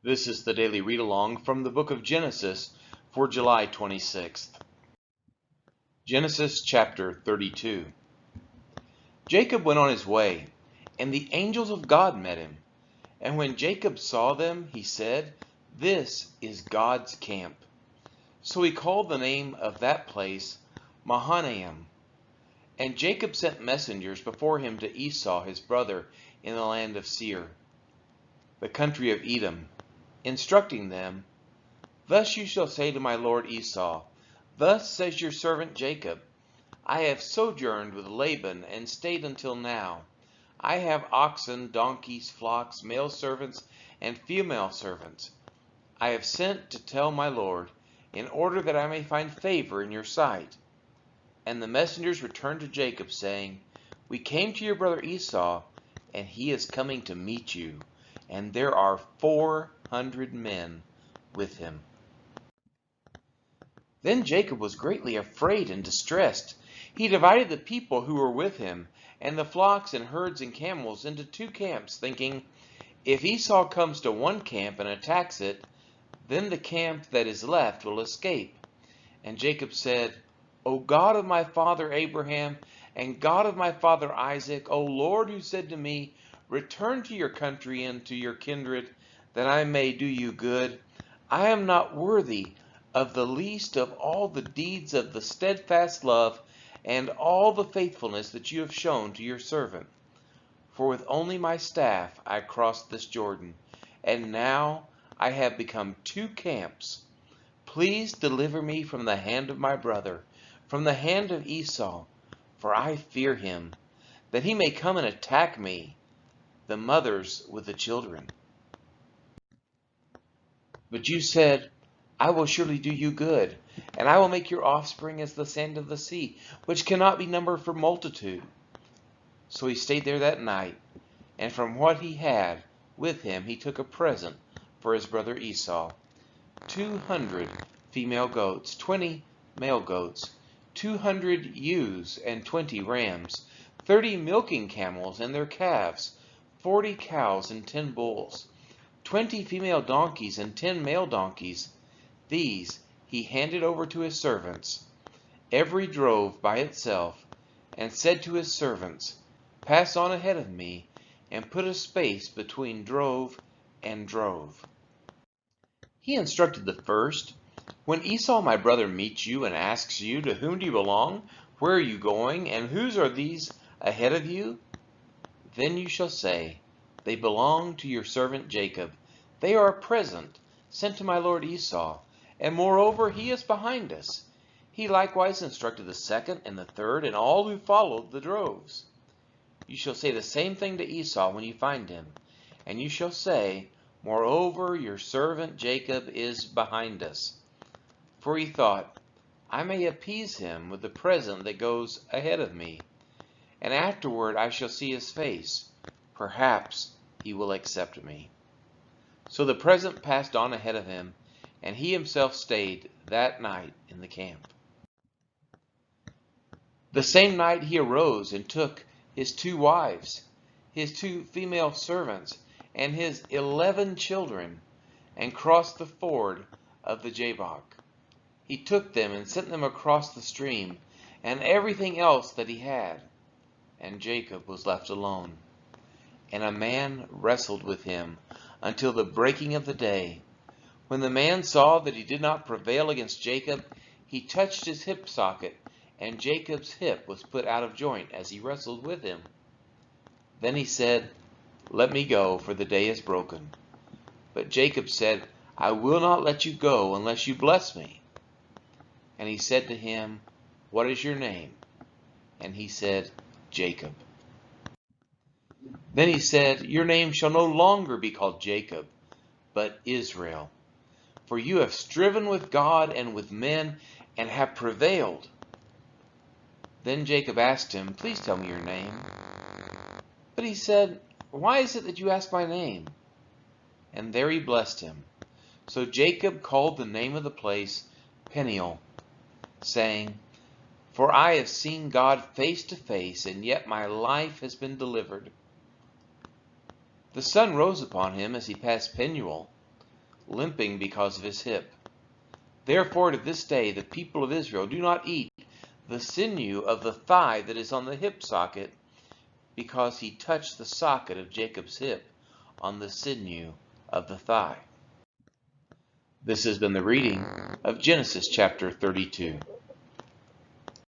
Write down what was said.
This is the daily read along from the book of Genesis for July 26th. Genesis chapter 32. Jacob went on his way, and the angels of God met him. And when Jacob saw them, he said, "This is God's camp." So he called the name of that place Mahanaim. And Jacob sent messengers before him to Esau his brother in the land of Seir, the country of Edom, instructing them, "Thus you shall say to my lord Esau, Thus says your servant Jacob, I have sojourned with Laban and stayed until now. I have oxen, donkeys, flocks, male servants, and female servants. I have sent to tell my lord, in order that I may find favor in your sight." And the messengers returned to Jacob, saying, "We came to your brother Esau, and he is coming to meet you, and there are 400 men with him." Then Jacob was greatly afraid and distressed. He divided the people who were with him, and the flocks and herds and camels, into two camps, thinking, "If Esau comes to one camp and attacks it, then the camp that is left will escape." And Jacob said, "O God of my father Abraham, and God of my father Isaac, O Lord, who said to me, 'Return to your country and to your kindred, that I may do you good,' I am not worthy of the least of all the deeds of the steadfast love and all the faithfulness that you have shown to your servant. For with only my staff I crossed this Jordan, and now I have become two camps. Please deliver me from the hand of my brother, from the hand of Esau, for I fear him, that he may come and attack me, the mothers with the children." But you said, "I will surely do you good, and I will make your offspring as the sand of the sea, which cannot be numbered for multitude." So he stayed there that night, and from what he had with him he took a present for his brother Esau: 200 female goats, 20 male goats, 200 ewes and 20 rams, 30 milking camels and their calves, 40 cows and 10 bulls, 20 female donkeys and 10 male donkeys. These he handed over to his servants, every drove by itself, and said to his servants, "Pass on ahead of me, and put a space between drove and drove." He instructed the first, "When Esau my brother meets you and asks you, 'To whom do you belong? Where are you going? And whose are these ahead of you?' Then you shall say, 'They belong to your servant Jacob. They are a present sent to my lord Esau, and moreover he is behind us.'" He likewise instructed the second and the third and all who followed the droves. You shall say the same thing to Esau when you find him, and you shall say, "Moreover your servant Jacob is behind us." For he thought, "I may appease him with the present that goes ahead of me, and afterward I shall see his face. Perhaps he will accept me." So the present passed on ahead of him, and he himself stayed that night in the camp. The same night he arose and took his 2 wives, his 2 female servants, and his 11 children, and crossed the ford of the Jabbok. He took them and sent them across the stream, and everything else that he had. And Jacob was left alone. And a man wrestled with him until the breaking of the day. When the man saw that he did not prevail against Jacob, he touched his hip socket, and Jacob's hip was put out of joint as he wrestled with him. Then he said, "Let me go, for the day is broken." But Jacob said, "I will not let you go unless you bless me." And he said to him, "What is your name?" And he said, "Jacob." Then he said, "Your name shall no longer be called Jacob, but Israel, for you have striven with God and with men, and have prevailed." Then Jacob asked him, "Please tell me your name." But he said, "Why is it that you ask my name?" And there he blessed him. So Jacob called the name of the place Peniel, saying, "For I have seen God face to face, and yet my life has been delivered." The sun rose upon him as he passed Penuel. limping because of his hip. Therefore to this day the people of Israel do not eat the sinew of the thigh that is on the hip socket, because he touched the socket of Jacob's hip on the sinew of the thigh. This has been the reading of Genesis chapter 32.